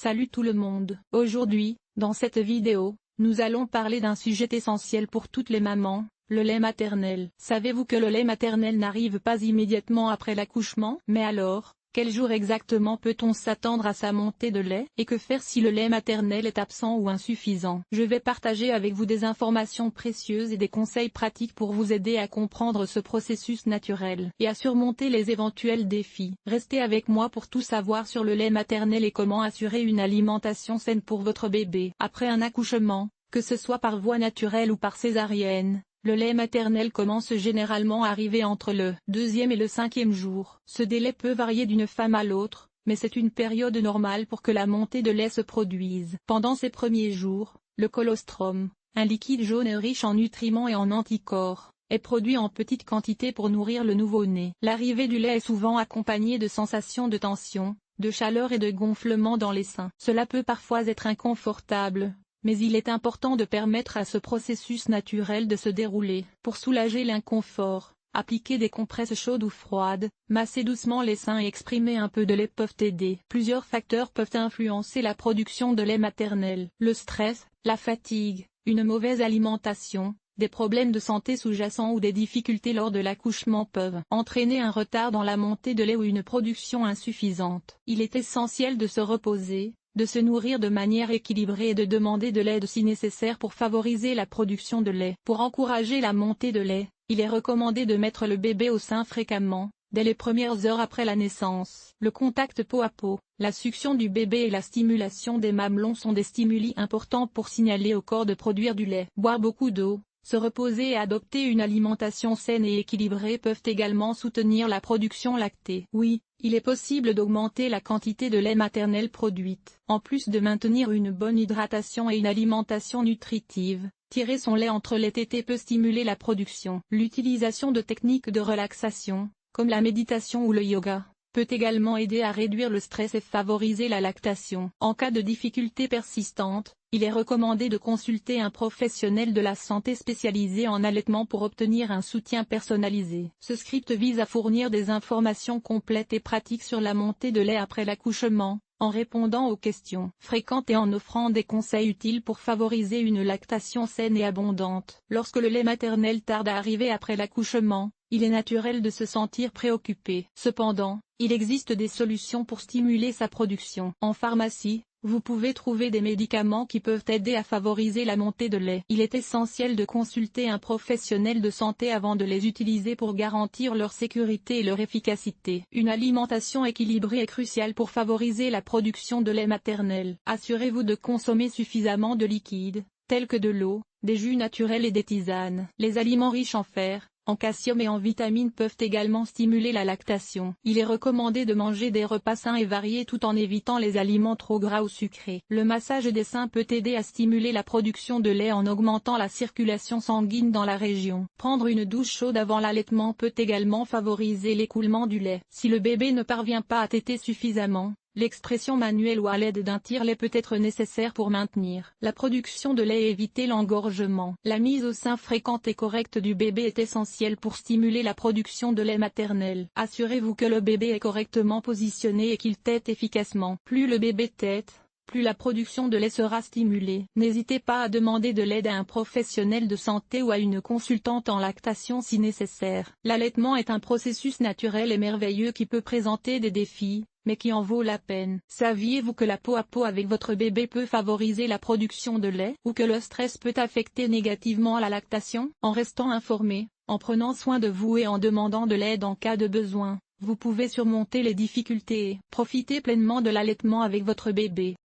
Salut tout le monde. Aujourd'hui, dans cette vidéo, nous allons parler d'un sujet essentiel pour toutes les mamans, le lait maternel. Savez-vous que le lait maternel n'arrive pas immédiatement après l'accouchement? Mais alors, quel jour exactement peut-on s'attendre à sa montée de lait? Et que faire si le lait maternel est absent ou insuffisant? Je vais partager avec vous des informations précieuses et des conseils pratiques pour vous aider à comprendre ce processus naturel et à surmonter les éventuels défis. Restez avec moi pour tout savoir sur le lait maternel et comment assurer une alimentation saine pour votre bébé. Après un accouchement, que ce soit par voie naturelle ou par césarienne, le lait maternel commence généralement à arriver entre le 2e et le 5e jour. Ce délai peut varier d'une femme à l'autre, mais c'est une période normale pour que la montée de lait se produise. Pendant ces premiers jours, le colostrum, un liquide jaune riche en nutriments et en anticorps, est produit en petite quantité pour nourrir le nouveau-né. L'arrivée du lait est souvent accompagnée de sensations de tension, de chaleur et de gonflement dans les seins. Cela peut parfois être inconfortable, mais il est important de permettre à ce processus naturel de se dérouler. Pour soulager l'inconfort, appliquer des compresses chaudes ou froides, masser doucement les seins et exprimer un peu de lait peuvent aider. Plusieurs facteurs peuvent influencer la production de lait maternel. Le stress, la fatigue, une mauvaise alimentation, des problèmes de santé sous-jacents ou des difficultés lors de l'accouchement peuvent entraîner un retard dans la montée de lait ou une production insuffisante. Il est essentiel de se reposer, de se nourrir de manière équilibrée et de demander de l'aide si nécessaire pour favoriser la production de lait. Pour encourager la montée de lait, il est recommandé de mettre le bébé au sein fréquemment, dès les premières heures après la naissance. Le contact peau à peau, la succion du bébé et la stimulation des mamelons sont des stimuli importants pour signaler au corps de produire du lait. Boire beaucoup d'eau, se reposer et adopter une alimentation saine et équilibrée peuvent également soutenir la production lactée. Oui, il est possible d'augmenter la quantité de lait maternel produite. En plus de maintenir une bonne hydratation et une alimentation nutritive, tirer son lait entre les tétés peut stimuler la production. L'utilisation de techniques de relaxation, comme la méditation ou le yoga, peut également aider à réduire le stress et favoriser la lactation. En cas de difficultés persistantes, il est recommandé de consulter un professionnel de la santé spécialisé en allaitement pour obtenir un soutien personnalisé. Ce script vise à fournir des informations complètes et pratiques sur la montée de lait après l'accouchement, en répondant aux questions fréquentes et en offrant des conseils utiles pour favoriser une lactation saine et abondante. Lorsque le lait maternel tarde à arriver après l'accouchement, il est naturel de se sentir préoccupé. Cependant, il existe des solutions pour stimuler sa production. En pharmacie, vous pouvez trouver des médicaments qui peuvent aider à favoriser la montée de lait. Il est essentiel de consulter un professionnel de santé avant de les utiliser pour garantir leur sécurité et leur efficacité. Une alimentation équilibrée est cruciale pour favoriser la production de lait maternel. Assurez-vous de consommer suffisamment de liquides, tels que de l'eau, des jus naturels et des tisanes. Les aliments riches en fer, en calcium et en vitamines peuvent également stimuler la lactation. Il est recommandé de manger des repas sains et variés tout en évitant les aliments trop gras ou sucrés. Le massage des seins peut aider à stimuler la production de lait en augmentant la circulation sanguine dans la région. Prendre une douche chaude avant l'allaitement peut également favoriser l'écoulement du lait. Si le bébé ne parvient pas à téter suffisamment, l'expression manuelle ou à l'aide d'un tire-lait peut être nécessaire pour maintenir la production de lait et éviter l'engorgement. La mise au sein fréquente et correcte du bébé est essentielle pour stimuler la production de lait maternel. Assurez-vous que le bébé est correctement positionné et qu'il tète efficacement. Plus le bébé tète, plus la production de lait sera stimulée. N'hésitez pas à demander de l'aide à un professionnel de santé ou à une consultante en lactation si nécessaire. L'allaitement est un processus naturel et merveilleux qui peut présenter des défis, mais qui en vaut la peine. Saviez-vous que la peau à peau avec votre bébé peut favoriser la production de lait, ou que le stress peut affecter négativement la lactation? En restant informé, en prenant soin de vous et en demandant de l'aide en cas de besoin, vous pouvez surmonter les difficultés et profiter pleinement de l'allaitement avec votre bébé.